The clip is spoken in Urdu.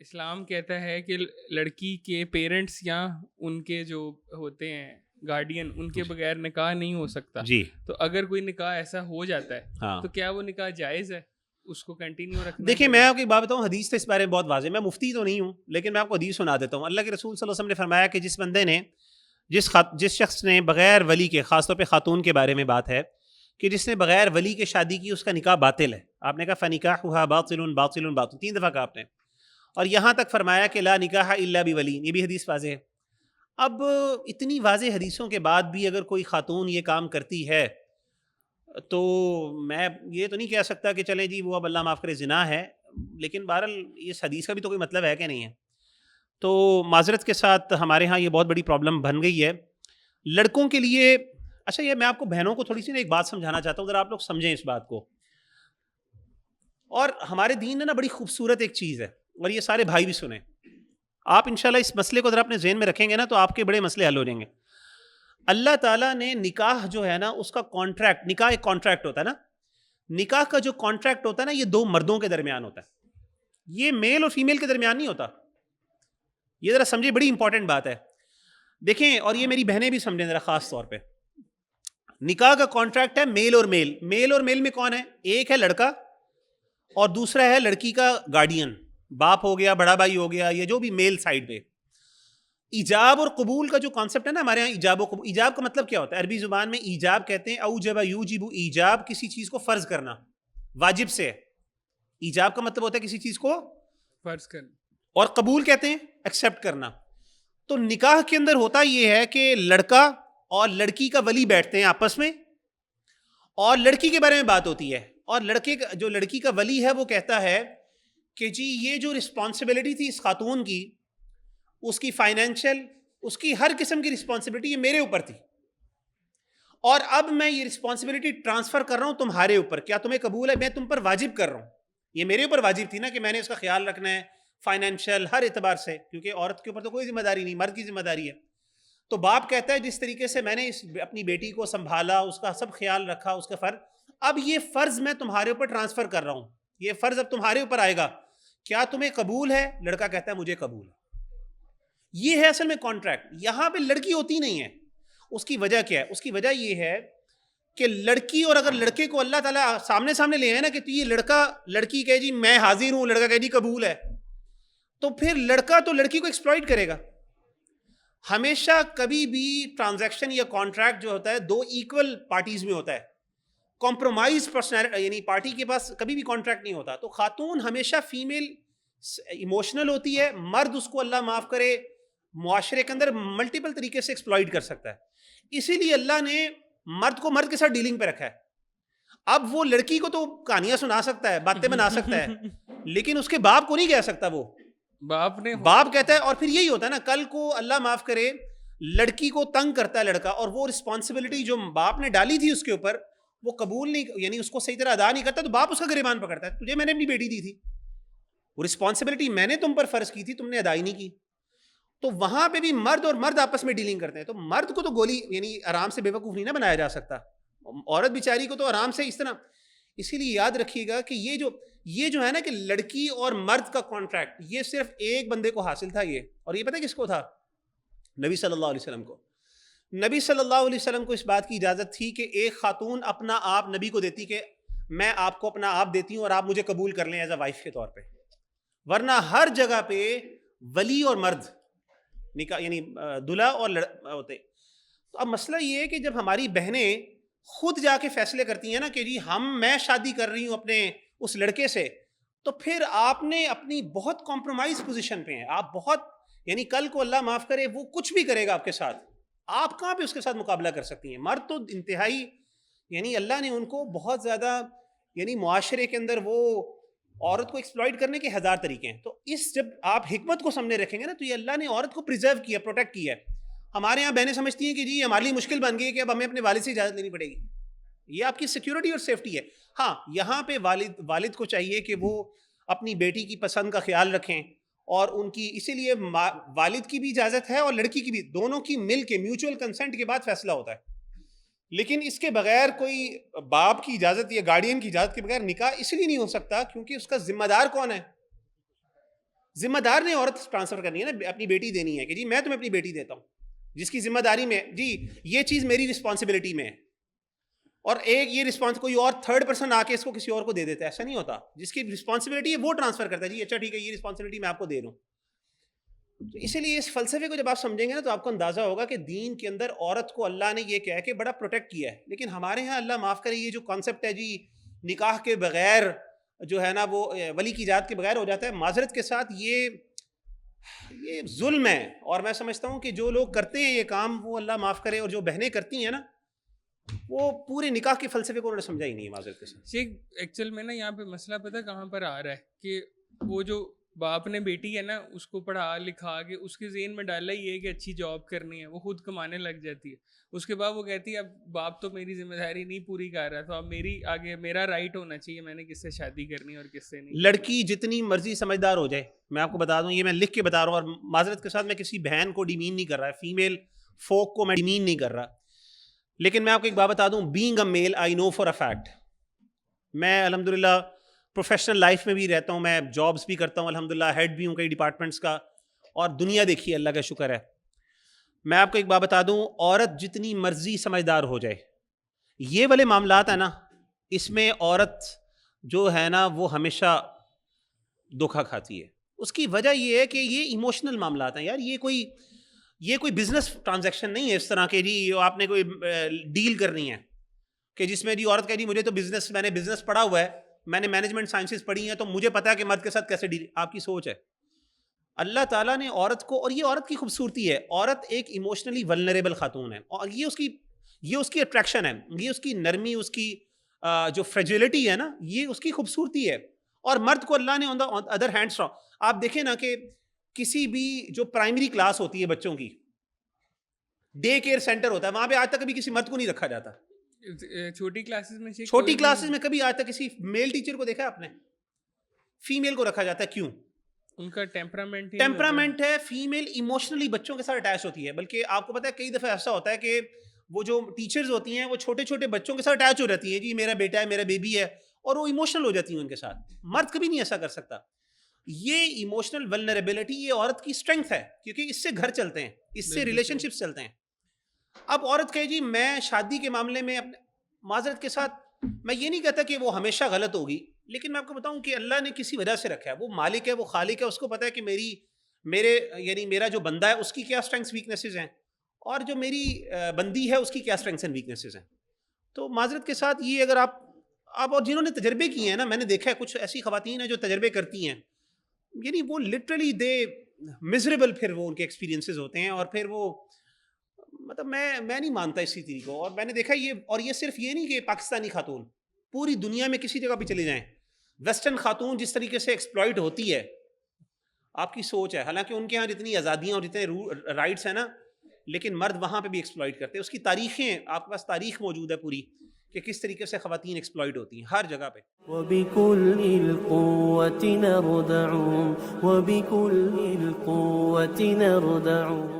اسلام کہتا ہے کہ لڑکی کے پیرنٹس یا ان کے جو ہوتے ہیں گارڈین ان کے بغیر نکاح نہیں ہو سکتا. جی تو اگر کوئی نکاح ایسا ہو جاتا ہے ہاں تو کیا وہ نکاح جائز ہے, اس کو کنٹینیو رکھنا؟ دیکھیں میں آپ کو ایک بات بتاؤں, حدیث تو اس بارے میں بہت واضح, میں مفتی تو نہیں ہوں لیکن میں آپ کو حدیث سنا دیتا ہوں. اللہ کے رسول صلی اللہ علیہ وسلم نے فرمایا کہ جس بندے نے جس شخص نے بغیر ولی کے, خاص طور پہ خاتون کے بارے میں بات ہے کہ جس نے بغیر ولی کے شادی کی اس کا نکاح باطل ہے. آپ نے کہا فنکاحها باطل باطل باطل 3 دفعہ کہا آپ نے, اور یہاں تک فرمایا کہ لا نکاح الا بولی, یہ بھی حدیث واضح ہے. اب اتنی واضح حدیثوں کے بعد بھی اگر کوئی خاتون یہ کام کرتی ہے تو میں یہ تو نہیں کہہ سکتا کہ چلیں جی وہ اب اللہ معاف کرے زنا ہے, لیکن بہرحال اس حدیث کا بھی تو کوئی مطلب ہے کہ نہیں ہے. تو معذرت کے ساتھ ہمارے ہاں یہ بہت بڑی پرابلم بن گئی ہے لڑکوں کے لیے. اچھا یہ میں آپ کو بہنوں کو تھوڑی سی ایک بات سمجھانا چاہتا ہوں, ذرا آپ لوگ سمجھیں اس بات کو. اور ہمارے دین میں نا بڑی خوبصورت ایک چیز ہے, اور یہ سارے بھائی بھی سنیں. آپ انشاءاللہ اس مسئلے کو ذرا اپنے ذہن میں رکھیں گے نا تو آپ کے بڑے مسئلے حل ہو جائیں گے. اللہ تعالیٰ نے نکاح جو ہے نا اس کا کانٹریکٹ, نکاح ایک کانٹریکٹ ہوتا ہے نا, نکاح کا جو کانٹریکٹ ہوتا ہے نا یہ 2 مردوں کے درمیان ہوتا ہے, یہ میل اور فیمیل کے درمیان نہیں ہوتا. یہ ذرا سمجھے, بڑی امپورٹنٹ بات ہے. دیکھیں, اور یہ میری بہنیں بھی سمجھیں ذرا خاص طور پہ, نکاح کا کانٹریکٹ ہے میل اور میل. میل اور میل میں کون ہے؟ ایک ہے لڑکا اور دوسرا ہے لڑکی کا گارڈین, باپ ہو گیا, بڑا بھائی ہو گیا, یہ جو بھی میل سائڈ پہ. ایجاب اور قبول کا جو کانسیپٹ ہے نا ہمارے یہاں, ایجاب و قبول, ایجاب کا مطلب کیا ہوتا ہے؟ عربی زبان میں ایجاب کہتے ہیں اوجب یوجب, ایجاب کسی چیز کو فرض کرنا, واجب سے. ایجاب کا مطلب ہوتا ہے کسی چیز کو فرض کرنا, اور قبول کہتے ہیں ایکسیپٹ کرنا. تو نکاح کے اندر ہوتا یہ ہے کہ لڑکا اور لڑکی کا ولی بیٹھتے ہیں آپس میں, اور لڑکی کے بارے میں بات ہوتی ہے, اور جو لڑکی کا ولی ہے وہ کہتا ہے کہ جی یہ جو رسپانسبلٹی تھی اس خاتون کی, اس کی فائنینشیل, اس کی ہر قسم کی رسپانسبلٹی یہ میرے اوپر تھی, اور اب میں یہ رسپانسبلٹی ٹرانسفر کر رہا ہوں تمہارے اوپر. کیا تمہیں قبول ہے؟ میں تم پر واجب کر رہا ہوں, یہ میرے اوپر واجب تھی نا کہ میں نے اس کا خیال رکھنا ہے فائنینشیل ہر اعتبار سے, کیونکہ عورت کے اوپر تو کوئی ذمہ داری نہیں, مرد کی ذمہ داری ہے. تو باپ کہتا ہے جس طریقے سے میں نے اپنی بیٹی کو سنبھالا, اس کا سب خیال رکھا, اس کا فرض, اب یہ فرض میں تمہارے اوپر ٹرانسفر کر رہا ہوں, یہ فرض اب تمہارے اوپر آئے گا. کیا تمہیں قبول ہے؟ لڑکا کہتا ہے مجھے قبول ہے. یہ ہے اصل میں کانٹریکٹ. یہاں پہ لڑکی ہوتی نہیں ہے. اس کی وجہ کیا ہے؟ اس کی وجہ یہ ہے کہ لڑکی اور اگر لڑکے کو اللہ تعالیٰ سامنے لے آئے نا کہ تو یہ لڑکا لڑکی کہے جی میں حاضر ہوں, لڑکا کہے جی قبول ہے, تو پھر لڑکا تو لڑکی کو ایکسپلائٹ کرے گا. ہمیشہ کبھی بھی ٹرانزیکشن یا کانٹریکٹ جو ہوتا ہے 2 ایکول پارٹیز میں ہوتا ہے, کمپرومائز پرسنالٹی یعنی پارٹی کے پاس کبھی بھی کانٹریکٹ نہیں ہوتا. تو خاتون ہمیشہ فیمیل ایموشنل ہوتی ہے, مرد اس کو اللہ معاف کرے معاشرے کے اندر ملٹیپل طریقے سے ایکسپلائٹ کر سکتا ہے. اسی لیے اللہ نے مرد کو مرد کے ساتھ ڈیلنگ پہ رکھا ہے. اب وہ لڑکی کو تو کہانیاں سنا سکتا ہے, باتیں بنا سکتا ہے, لیکن اس کے باپ کو نہیں کہہ سکتا. وہ باپ کہتا ہے, اور پھر یہی ہوتا ہے نا, کل کو اللہ معاف کرے لڑکی کو تنگ کرتا ہے لڑکا, اور وہ رسپانسبلٹی جو باپ نے ڈالی تھی اس کے اوپر وہ قبول نہیں, یعنی اس کو صحیح طرح ادا نہیں کرتا, تو باپ اس کا گریبان پکڑتا ہے, تجھے میں نے اپنی بیٹی دی تھی, وہ رسپانسبلٹی میں نے تم پر فرض کی تھی, تم نے ادا ہی نہیں کی. تو وہاں پہ بھی مرد اور مرد آپس میں ڈیلنگ کرتے ہیں. تو مرد کو تو گولی یعنی آرام سے بے وقوف نہیں نہ بنایا جا سکتا, عورت بیچاری کو تو آرام سے اس طرح. اسی لیے یاد رکھیے گا کہ یہ جو ہے نا کہ لڑکی اور مرد کا کانٹریکٹ, یہ صرف ایک بندے کو حاصل تھا یہ, اور یہ پتہ کس کو تھا؟ نبی صلی اللہ علیہ وسلم کو. نبی صلی اللہ علیہ وسلم کو اس بات کی اجازت تھی کہ ایک خاتون اپنا آپ نبی کو دیتی کہ میں آپ کو اپنا آپ دیتی ہوں اور آپ مجھے قبول کر لیں ایز اے وائف کے طور پہ, ورنہ ہر جگہ پہ ولی اور مرد نکاح یعنی دلہا اور ہوتے. تو اب مسئلہ یہ ہے کہ جب ہماری بہنیں خود جا کے فیصلے کرتی ہیں نا کہ جی میں شادی کر رہی ہوں اپنے اس لڑکے سے, تو پھر آپ نے اپنی بہت کمپرومائز پوزیشن پہ ہیں. آپ بہت یعنی کل کو اللہ معاف کرے وہ کچھ بھی کرے گا آپ کے ساتھ, آپ کہاں پہ اس کے ساتھ مقابلہ کر سکتی ہیں؟ مرد تو انتہائی یعنی اللہ نے ان کو بہت زیادہ یعنی معاشرے کے اندر وہ عورت کو ایکسپلائٹ کرنے کے 1000 طریقے ہیں. تو جب آپ حکمت کو سامنے رکھیں گے نا تو یہ اللہ نے عورت کو پریزرو کیا, پروٹیکٹ کیا ہے. ہمارے یہاں بہنیں سمجھتی ہیں کہ جی ہمارے لیے مشکل بن گئی ہے کہ اب ہمیں اپنے والد سے اجازت لینی پڑے گی. یہ آپ کی سیکیورٹی اور سیفٹی ہے. ہاں یہاں پہ والد کو چاہیے کہ وہ اپنی بیٹی کی پسند کا خیال رکھیں, اور ان کی اسی لیے والد کی بھی اجازت ہے اور لڑکی کی بھی, دونوں کی مل کے میوچول کنسنٹ کے بعد فیصلہ ہوتا ہے. لیکن اس کے بغیر کوئی باپ کی اجازت یا گارڈین کی اجازت کے بغیر نکاح اس لیے نہیں ہو سکتا کیونکہ اس کا ذمہ دار کون ہے؟ ذمہ دار نے عورت ٹرانسفر کرنی ہے نا, اپنی بیٹی دینی ہے کہ جی میں تمہیں اپنی بیٹی دیتا ہوں, جس کی ذمہ داری میں جی یہ چیز میری رسپانسبلٹی میں ہے. اور ایک یہ رسپانس کوئی اور تھرڈ پرسن آ کے اس کو کسی اور کو دے دیتا ہے, ایسا نہیں ہوتا. جس کی رسپانسبلٹی ہے وہ ٹرانسفر کرتا ہے, جی اچھا ٹھیک ہے یہ رسپانسبلٹی میں آپ کو دے رہا ہوں. تو اسی لیے اس فلسفے کو جب آپ سمجھیں گے نا تو آپ کو اندازہ ہوگا کہ دین کے اندر عورت کو اللہ نے یہ کہا کہ بڑا پروٹیکٹ کیا ہے. لیکن ہمارے ہاں اللہ معاف کرے یہ جو کانسیپٹ ہے جی نکاح کے بغیر جو ہے نا وہ ولی کی اجازت کے بغیر ہو جاتا ہے, معذرت کے ساتھ یہ ظلم ہے. اور میں سمجھتا ہوں کہ جو لوگ کرتے ہیں یہ کام وہ اللہ معاف کرے, اور جو بہنیں کرتی ہیں نا وہ پورے نکاح کے فلسفے کو انہوں نے سمجھا ہی نہیں ہے معذرت کے ساتھ. ایکچوئل میں نا یہاں پہ مسئلہ پتہ کہاں پر آ رہا ہے کہ وہ جو باپ نے بیٹی ہے نا اس کو پڑھا لکھا کے اس کے ذہن میں ڈالا ہی ہے کہ اچھی جاب کرنی ہے, وہ خود کمانے لگ جاتی ہے. اس کے بعد وہ کہتی ہے اب باپ تو میری ذمہ داری نہیں پوری کر رہا, تو اب میری آگے میرا رائٹ ہونا چاہیے, میں نے کس سے شادی کرنی ہے اور کس سے نہیں. لڑکی جتنی مرضی سمجھدار ہو جائے, میں آپ کو بتا دوں, یہ میں لکھ کے بتا رہا ہوں, اور معذرت کے ساتھ میں کسی بہن کو ڈیمین نہیں کر رہا, فیمیل فوک کو میں ڈیمین نہیں کر رہا, لیکن میں آپ کو ایک بات بتا دوں, being a male I know for a fact, میں الحمدللہ پروفیشنل لائف میں بھی رہتا ہوں, میں جابس بھی کرتا ہوں الحمدللہ, ہیڈ بھی ہوں کئی ڈپارٹمنٹس کا, اور دنیا دیکھی اللہ کا شکر ہے. میں آپ کو ایک بات بتا دوں, عورت جتنی مرضی سمجھدار ہو جائے, یہ والے معاملات ہیں نا اس میں عورت جو ہے نا وہ ہمیشہ دھوکا کھاتی ہے. اس کی وجہ یہ ہے کہ یہ ایموشنل معاملات ہیں یار, یہ کوئی بزنس ٹرانزیکشن نہیں ہے اس طرح کہ جی آپ نے کوئی ڈیل کرنی ہے کہ جس میں جی عورت کہہ جی مجھے تو بزنس, میں نے بزنس پڑھا ہوا ہے, میں نے مینجمنٹ سائنسز پڑھی ہیں, تو مجھے پتا ہے کہ مرد کے ساتھ کیسے ڈیل. آپ کی سوچ ہے. اللہ تعالیٰ نے عورت کو, اور یہ عورت کی خوبصورتی ہے, عورت ایک ایموشنلی ولنریبل خاتون ہے, اور یہ اس کی اٹریکشن ہے, یہ اس کی نرمی, اس کی جو فریجیلٹی ہے نا یہ اس کی خوبصورتی ہے. اور مرد کو اللہ نے آن دا ادر ہینڈ, آپ دیکھیں نا کہ کسی بھی جو پرائمری کلاس ہوتی ہے بچوں کی, ڈے کیئر سینٹر ہوتا ہے, وہاں پہ آج تک کبھی کسی مرد کو نہیں رکھا جاتا. چھوٹی کلاسز میں کبھی آج تک کسی میل ٹیچر کو دیکھا آپ نے؟ فیمیل کو رکھا جاتا ہے. کیوں؟ ان کا ٹیمپرامنٹ ہے. فیمیل ایموشنلی بچوں کے ساتھ اٹیچ ہوتی ہے, بلکہ آپ کو پتا ہے کئی دفعہ ایسا ہوتا ہے کہ وہ جو ٹیچرز ہوتی ہیں وہ چھوٹے چھوٹے بچوں کے ساتھ اٹیچ ہو جاتی ہیں, جی میرا بیٹا ہے, میرا بیبی ہے, اور وہ ایموشنل ہو جاتی ہیں ان کے ساتھ. مرد کبھی نہیں ایسا کر سکتا. یہ ایموشنل ولنریبلٹی یہ عورت کی اسٹرینتھ ہے, کیونکہ اس سے گھر چلتے ہیں, اس سے ریلیشن شپس چلتے ہیں. اب عورت کہے جی میں شادی کے معاملے میں اپنے, معذرت کے ساتھ میں یہ نہیں کہتا کہ وہ ہمیشہ غلط ہوگی, لیکن میں آپ کو بتاؤں کہ اللہ نے کسی وجہ سے رکھا ہے, وہ مالک ہے, وہ خالق ہے, اس کو پتا ہے کہ میرا جو بندہ ہے اس کی کیا اسٹرینگس ویکنیسز ہیں, اور جو میری بندی ہے اس کی کیا اسٹرینگس اینڈ ویکنیسز ہیں. تو معذرت کے ساتھ یہ اگر آپ اور جنہوں نے تجربے کیے ہیں نا, میں نے دیکھا ہے کچھ ایسی خواتین ہیں جو تجربے کرتی ہیں, یعنی وہ لٹرلی دے مزریبل, پھر وہ ان کے ایکسپیرینسز ہوتے ہیں, اور پھر وہ مطلب میں نہیں مانتا اسی طریقے کو. اور میں نے دیکھا یہ صرف یہ نہیں کہ پاکستانی خاتون, پوری دنیا میں کسی جگہ پہ چلے جائیں, ویسٹرن خاتون جس طریقے سے ایکسپلائٹ ہوتی ہے, آپ کی سوچ ہے. حالانکہ ان کے ہاں جتنی آزادیاں اور جتنے رائٹس ہیں نا, لیکن مرد وہاں پہ بھی ایکسپلائٹ کرتے ہیں. اس کی تاریخیں آپ کے پاس تاریخ موجود ہے پوری, کہ کس طریقے سے خواتین ایکسپلائٹ ہوتی ہیں ہر جگہ پہ. وَبِكُلِّ الْقُوَّةِ نَرْدَعُ وَبِكُلِّ الْقُوَّةِ نَرْدَعُ